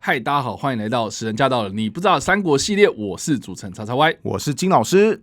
嗨，大家好，欢迎来到《时人驾到了你不知道的三国》系列，我是主持人叉叉 Y， 我是金老师。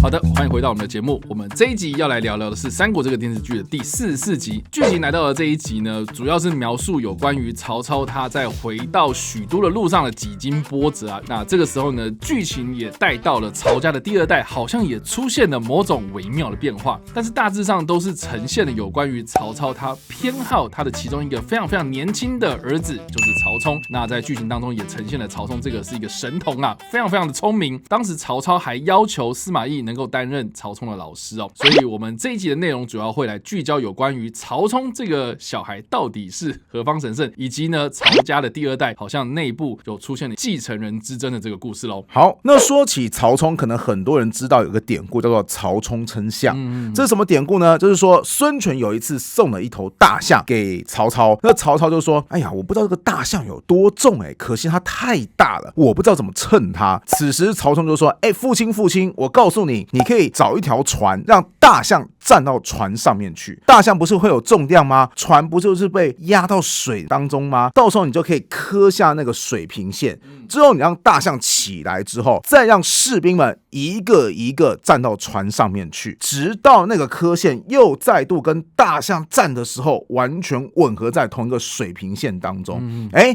好的，欢迎回到我们的节目。我们这一集要来聊聊的是《三国》这个电视剧的第44集。剧情来到了这一集呢，主要是描述有关于曹操他在回到许都的路上的几经波折啊。那这个时候呢，剧情也带到了曹家的第二代，好像也出现了某种微妙的变化，但是大致上都是呈现了有关于曹操他偏好他的其中一个非常非常年轻的儿子，就是曹冲。那在剧情当中也呈现了曹冲这个是一个神童啊，非常非常的聪明。当时曹操还要求司马懿能够担任曹冲的老师哦，所以我们这一集的内容主要会来聚焦有关于曹冲这个小孩到底是何方神圣，以及呢曹家的第二代好像内部有出现了继承人之争的这个故事咯。好，那说起曹冲，可能很多人知道有个典故叫做曹冲称象。这是什么典故呢？就是说孙权有一次送了一头大象给曹操，那曹操就说：“哎呀，我不知道这个大象有多重可惜它太大了，我不知道怎么称它。”此时曹冲就说：“父亲，我告诉你，你可以找一条船，让大象站到船上面去。大象不是会有重量吗？船不就是被压到水当中吗？到时候你就可以刻下那个水平线。之后你让大象起来之后，再让士兵们一个一个站到船上面去，直到那个刻线又再度跟大象站的时候完全吻合在同一个水平线当中。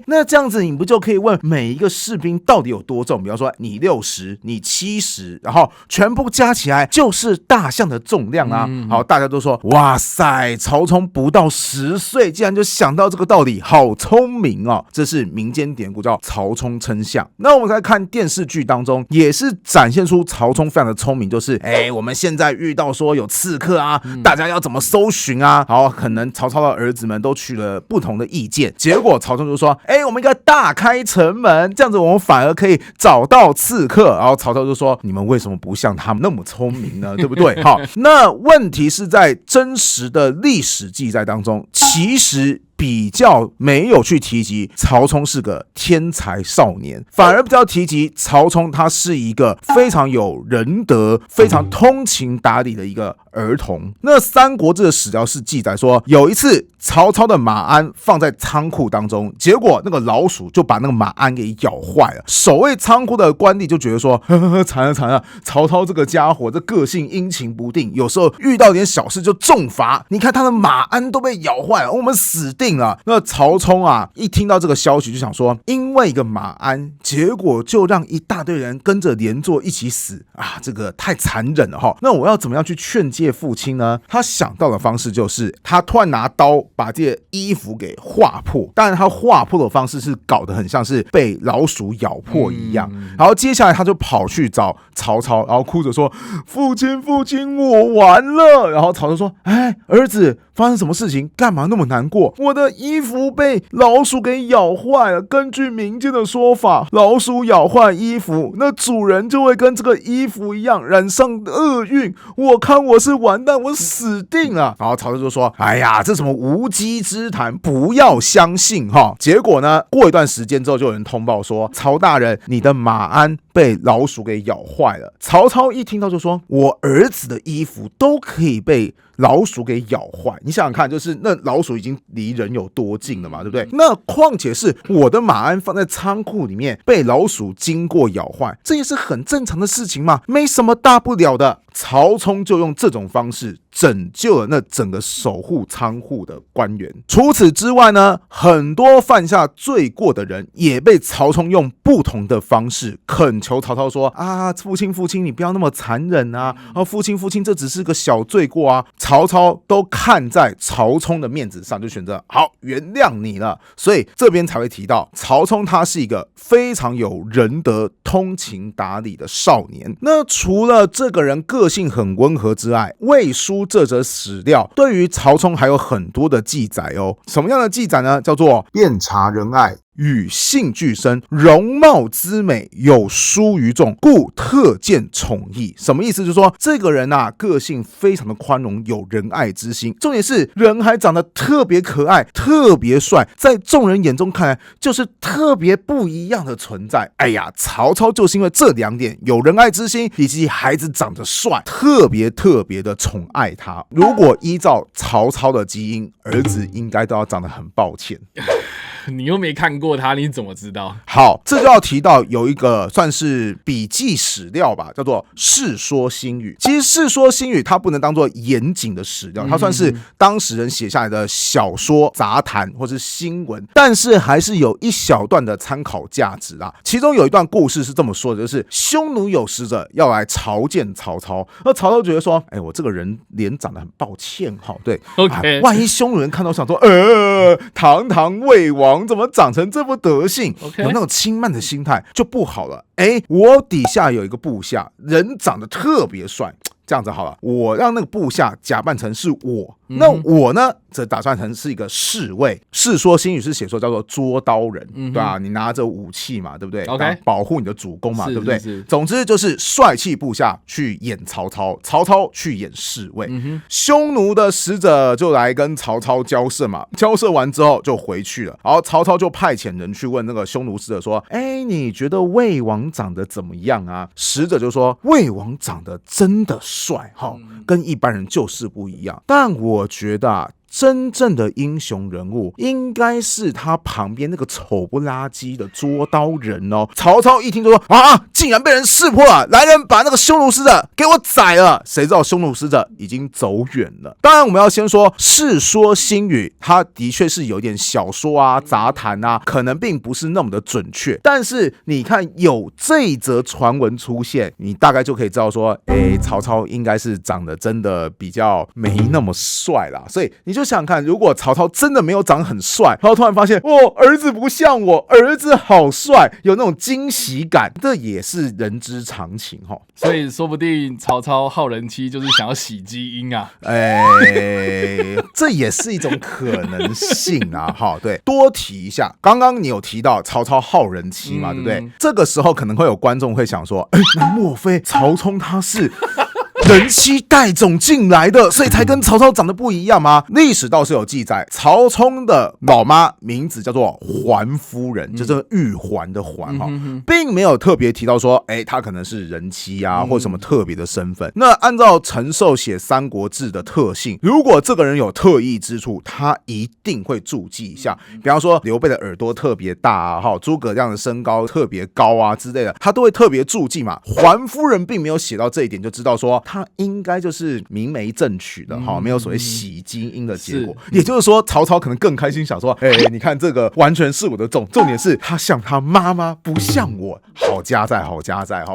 那这样子你不就可以问每一个士兵到底有多重？比方说你60，你70，然后全部加起来就是大象的重量啊。好，大家都说哇塞，曹冲不到10岁竟然就想到这个道理，好聪明哦。这是民间典故叫曹冲称象。那我们在看电视剧当中也是展现出曹冲非常的聪明，就是我们现在遇到说有刺客啊，大家要怎么搜寻啊？好，可能曹操的儿子们都取了不同的意见，结果曹冲就说我们应该大开城门，这样子我们反而可以找到刺客。然后曹操就说你们为什么不像他们那么聪明呢？对不对？好，那问题是在真实的历史记载当中，其实比较没有去提及曹冲是个天才少年，反而比较提及曹冲他是一个非常有仁德、非常通情达理的一个儿童。那《三国志》的史料是记载说，有一次曹操的马鞍放在仓库当中，结果那个老鼠就把那个马鞍给咬坏了。守卫仓库的官吏就觉得说，惨了，曹操这个家伙这个性阴晴不定，有时候遇到点小事就重罚。你看他的马鞍都被咬坏了，我们死定了。那曹冲啊，一听到这个消息就想说，因为一个马鞍，结果就让一大堆人跟着连坐一起死啊，这个太残忍了哈。那我要怎么样去劝诫父亲呢？他想到的方式就是他突然拿刀把这些衣服给划破，当然他划破的方式是搞得很像是被老鼠咬破一样。然后接下来他就跑去找曹操，然后哭着说，父亲，我完了。然后曹操说，儿子，发生什么事情？干嘛那么难过？我的衣服被老鼠给咬坏了。根据民间的说法，老鼠咬坏衣服，那主人就会跟这个衣服一样染上厄运。我看我是完蛋，我死定了。然后曹操就说，这什么无稽之谈，不要相信哈。结果呢，过一段时间之后，就有人通报说，曹大人，你的马鞍被老鼠给咬坏了。曹操一听到就说，我儿子的衣服都可以被老鼠给咬坏，你想想看，就是那老鼠已经离人有多近了嘛，对不对？那况且是我的马鞍放在仓库里面被老鼠经过咬坏，这也是很正常的事情嘛，没什么大不了的。曹冲就用这种方式拯救了那整个守护仓库的官员。除此之外呢，很多犯下罪过的人也被曹冲用不同的方式恳求曹操说，父亲，你不要那么残忍啊！父亲，这只是个小罪过啊！曹操都看在曹冲的面子上，就选择好原谅你了。所以这边才会提到曹冲他是一个非常有仁德、通情达理的少年。那除了这个人个性很温和之外，魏书这则史料对于曹冲还有很多的记载哦。什么样的记载呢？叫做遍察仁爱，与性俱深，容貌之美有殊于众，故特见宠意。什么意思？就是说这个人啊，个性非常的宽容，有仁爱之心。重点是人还长得特别可爱，特别帅，在众人眼中看来就是特别不一样的存在。哎呀，曹操就是因为这2点，有仁爱之心，以及孩子长得帅，特别的宠爱他。如果依照曹操的基因，儿子应该都要长得很抱歉。你又没看过他，你怎么知道？好，这就要提到有一个算是笔记史料吧，叫做《世说新语》。其实《世说新语》它不能当做严谨的史料，它算是当时人写下来的小说、杂谈或是新闻，但是还是有一小段的参考价值啦。其中有一段故事是这么说的，就是匈奴有使者要来朝见曹操，而曹操觉得说，我这个人脸长得很抱歉，对 ，OK，万一匈奴人看到想说，堂堂魏王怎么长成这副德性？ 有那种轻慢的心态就不好了。我底下有一个部下，人长得特别帅，这样子好了，我让那个部下假扮成是我，那我呢，则打算成是一个侍卫。世说新语是写说叫做捉刀人，对吧？你拿着武器嘛，对不对？ OK， 保护你的主公嘛，对不对？是总之就是帅气部下去演曹操，曹操去演侍卫。匈奴的使者就来跟曹操交涉嘛，交涉完之后就回去了。然后曹操就派遣人去问那个匈奴使者说：“你觉得魏王长得怎么样啊？”使者就说：“魏王长得真的帅，跟一般人就是不一样。但我觉得啊，真正的英雄人物应该是他旁边那个丑不拉几的捉刀人哦。”曹操一听就说：“啊，竟然被人识破了！来人，把那个匈奴使者给我宰了！”谁知道匈奴使者已经走远了。当然，我们要先说《世说新语》，它的确是有点小说啊、杂谈啊，可能并不是那么的准确。但是你看有这一则传闻出现，你大概就可以知道说，曹操应该是长得真的比较没那么帅啦。所以你就想想看，如果曹操真的没有长得很帅，然后突然发现儿子不像我，儿子好帅，有那种惊喜感，这也是人之常情齁。所以说不定曹操好人妻就是想要洗基因啊。这也是一种可能性啊。对，多提一下，刚刚你有提到曹操好人妻嘛，对不对？这个时候可能会有观众会想说，那莫非曹冲他是人妻带种进来的，所以才跟曹操长得不一样吗？历史倒是有记载，曹冲的老妈名字叫做桓夫人，就是玉环的环并没有特别提到说，她可能是人妻啊，或什么特别的身份。那按照陈寿写《三国志》的特性，如果这个人有特异之处，他一定会注记一下。比方说刘备的耳朵特别大啊，诸葛亮的身高特别高啊之类的，他都会特别注记嘛。桓夫人并没有写到这一点，就知道说他应该就是明媒正娶的，没有所谓洗基因的结果。也就是说，曹操可能更开心，想说，你看这个完全是我的重点是他像他妈妈，不像我，好加在。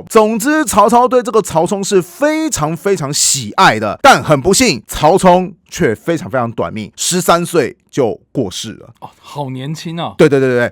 总之，曹操对这个曹冲是非常喜爱的，但很不幸，曹冲却非常短命，13岁就过世了。好年轻啊！对，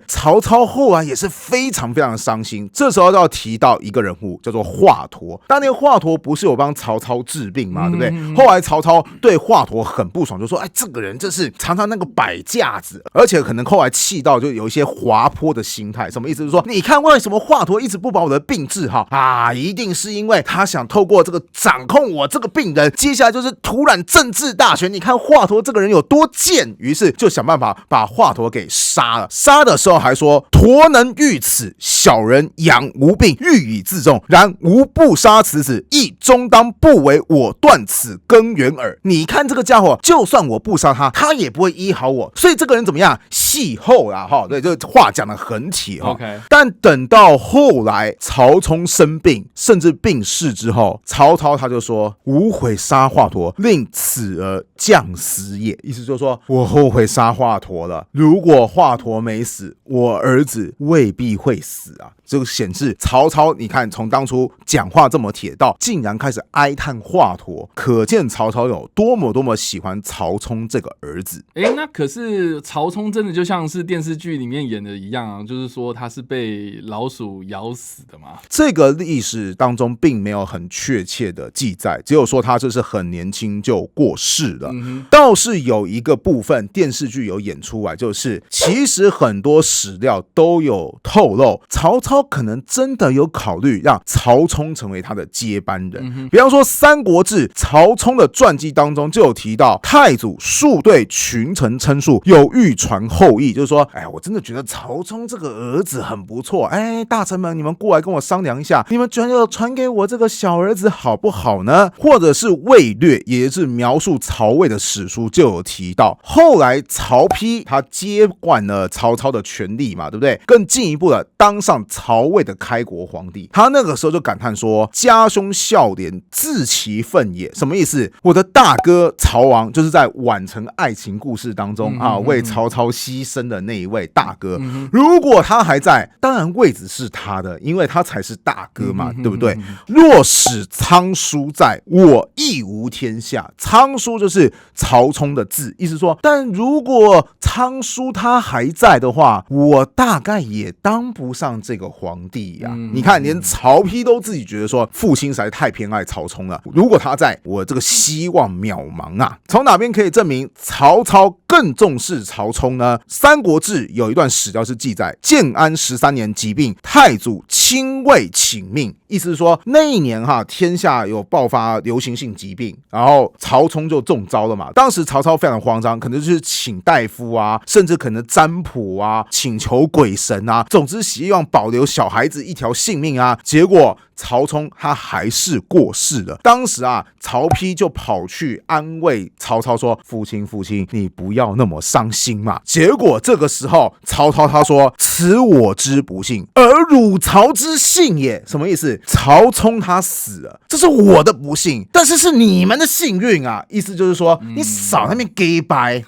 曹操后来也是非常的伤心。这时候要提到一个人物，叫做华佗。当年华佗不是有帮曹操治病吗？对不对？后来曹操对华佗很不爽，就说：“这个人就是常常那个摆架子，而且可能后来气到就有一些滑坡的心态。什么意思？就是说，你看为什么华佗一直不把我的病治好啊？一定是因为他想透过这个掌控我这个病人，接下来就是突然政治大权。你看华佗这个人有多贱，于是就想办法把华佗给杀了。杀的时候还说：佗能御此，小人养无病，欲以自重。然吾不杀此子，亦终当不为我断此根源耳。你看这个家伙，就算我不杀他，他也不会医好我。所以这个人怎么样？戏后啦，对，这话讲得很铁，OK。但等到后来曹冲生病，甚至病逝之后，曹操他就说：吾悔杀华佗，令此儿将死也。意思就是说，我后悔杀华佗了。如果华佗没死，我儿子未必会死啊。这个显示曹操，你看从当初讲话这么铁到竟然开始哀叹华佗，可见曹操有多么喜欢曹冲这个儿子。那可是曹冲真的就像是电视剧里面演的一样啊，就是说他是被老鼠咬死的嘛。这个历史当中并没有很确切的记载，只有说他就是很年轻就过世了。倒是有一个部分电视剧有演出来，就是其实很多史料都有透露，曹操可能真的有考虑让曹冲成为他的接班人。比方说《三国志》曹冲的传记当中就有提到，太祖数对群臣称述，有欲传后裔，就是说，我真的觉得曹冲这个儿子很不错，大臣们你们过来跟我商量一下，你们觉得传给我这个小儿子好不好呢？或者是魏略，也就是描述曹魏的史书就有提到，后来曹丕他接管了曹操的权力嘛，对不对？更进一步的当上曹魏的开国皇帝，他那个时候就感叹说，家兄孝廉，自其分也。什么意思？我的大哥曹王就是在宛城爱情故事当中为曹操牺牲的那一位大哥，如果他还在，当然位置是他的，因为他才是大哥嘛，对不对？若使仓叔在，我亦无天下。仓叔就是曹冲的字，意思说，但如果仓叔他还在的话，我大概也当不上这个皇帝呀。你看，连曹丕都自己觉得说，父亲实在太偏爱曹冲了，如果他在，我这个希望渺茫啊。从哪边可以证明曹操更重视曹冲呢？《三国志》有一段史料是记载，建安13年疾病，太祖亲卫请命，意思是说那一年天下有爆发流行性疾病，然后曹冲就中招了嘛。当时曹操非常慌张，可能就是请大夫啊，甚至可能占卜啊，请求鬼神啊，总之希望保留小孩子一条性命啊。结果曹冲他还是过世了。当时曹丕就跑去安慰曹操说，父亲你不要那么伤心嘛。结果这个时候曹操他说，此我之不幸，而汝曹之幸也。什么意思？曹冲他死了，这是我的不幸，但是是你们的幸运啊。意思就是说，你少那边给白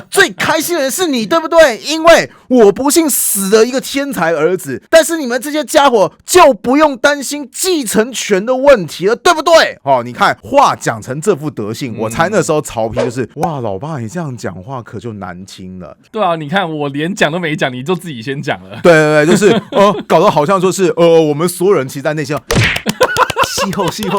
最开心的人是你，对不对？因为我不幸死了一个天才儿子，但是你们这些家伙就不用担心继承权的问题了，对不对？你看话讲成这副德性，我猜那时候曹丕就是哇，老爸你这样讲话可就难听了。对啊，你看我连讲都没讲，你就自己先讲了。对，就是搞得好像说是我们所有人其实在内心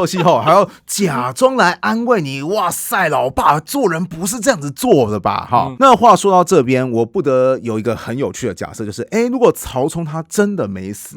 戏后还要假装来安慰你。哇塞，老爸做人不是这样子做的吧？那话说到这边，我不得有一个很有趣的假设，就是如果曹冲他真的没死，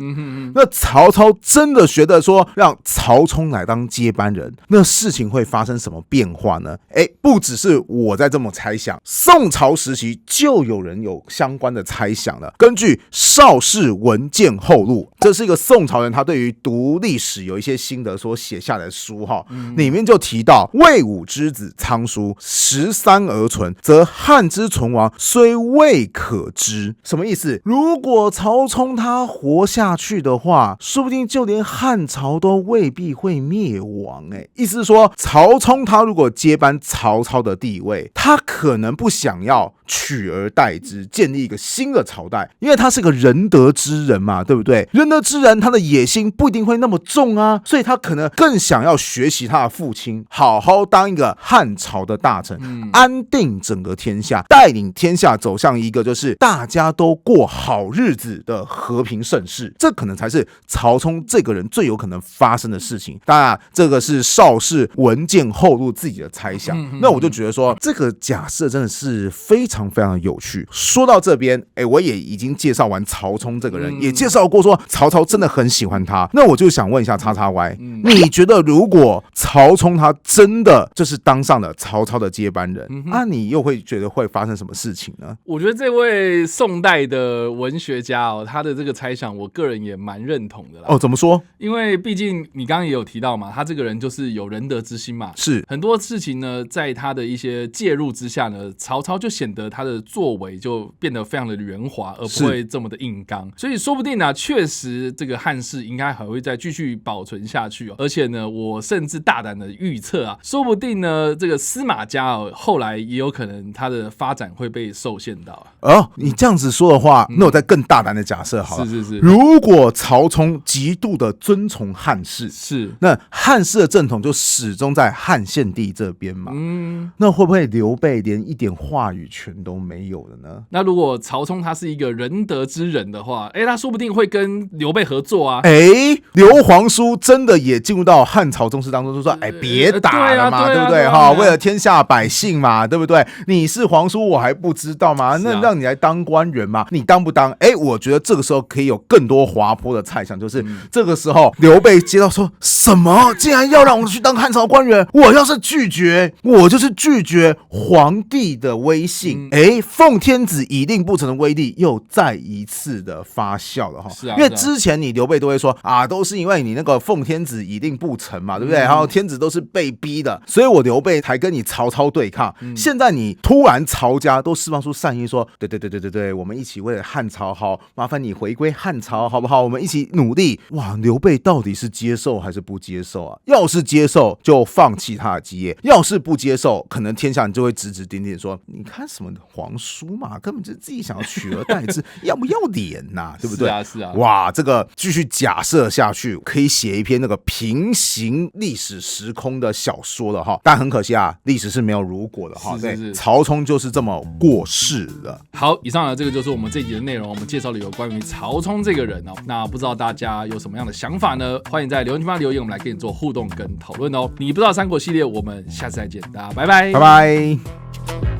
那曹操真的觉得说让曹冲来当接班人，那事情会发生什么变化呢？不只是我在这么猜想，宋朝时期就有人有相关的猜想了。根据《邵氏文件后录》，这是一个宋朝人他对于读历史有一些心得所写下来的书里面就提到，魏武之子仓叔13而存，则汉之存亡虽未可知。什么意思？如果曹冲他活下去的话，说不定就连汉朝都未必会灭亡。意思是说，曹冲他如果接班曹操的地位，他可能不想要取而代之，建立一个新的朝代，因为他是个仁德之人嘛，对不对？仁德之人，他的野心不一定会那么重啊，所以他可能更想要学习他的父亲，好好当一个汉朝的大臣，安定整个天下，带领天下走向一个就是大家都过好日子的和平盛世。这可能才是曹冲这个人最有可能发生的事情。当然，这个是邵氏文件后录自己的猜想。那我就觉得说，这个假设真的是非常非常有趣。说到这边，我也已经介绍完曹冲这个人，也介绍过说曹操真的很喜欢他。那我就想问一下叉叉 Y，你觉得如果曹冲他真的就是当上了曹操的接班人，你又会觉得会发生什么事情呢？我觉得这位宋代的文学家他的这个猜想，我个人也蛮认同的啦。怎么说？因为毕竟你刚刚也有提到嘛，他这个人就是有仁德之心嘛，是很多事情呢，在他的一些介入之下呢，曹操就显得他的作为就变得非常的圆滑，而不会这么的硬刚。所以说不定确实这个汉室应该还会再继续保存下去哦。而且呢，我甚至大胆的预测啊，说不定呢，这个司马家哦，后来也有可能他的发展会被受限到啊。你这样子说的话，那我再更大胆的假设好了，是，如果曹冲极度的遵从汉室，是，那汉室的正统就始终在汉献帝这边嘛，那会不会刘备连一点话语权都没有了呢？那如果曹冲他是一个仁德之人的话，他说不定会跟刘备合作啊。刘皇叔真的也进入到汉朝宗室当中，就说别打了嘛，对不对？为了天下百姓嘛，对不对？你是皇叔我还不知道吗？那让你来当官员嘛，你当不当？我觉得这个时候可以有更多滑坡的猜想，就是这个时候刘备接到说什么，竟然要让我去当汉朝官员，我要是拒绝，我就是拒绝皇帝的威信。奉天子以令不臣的威力又再一次的发酵了哈。因为之前你刘备都会说都是因为你那个奉天子以令不臣嘛，对不对？然后天子都是被逼的，所以我刘备才跟你曹操对抗。现在你突然曹家都释放出善意，说对，我们一起为了汉朝好，麻烦你回归汉朝好不好？我们一起努力。哇，刘备到底是接受还是不接受啊？要是接受，就放弃他的基业；要是不接受，可能天下人就会指指点点说：你看什么皇叔嘛，根本就是自己想要取而代之，要不要脸呐？对不对？是啊。哇，这个继续假设下去，可以写一篇那个平行历史时空的小说了哈。但很可惜啊，历史是没有如果的哈。是，曹冲就是这么过世了。好，以上呢，这个就是我们这一集的内容。我们介绍了有关于曹冲这个人哦。那不知道大家有什么样的想法呢？欢迎在留言区发留言，我们来跟你做互动跟讨论哦。你不知道三国系列，我们下次再见，大家拜拜，拜拜。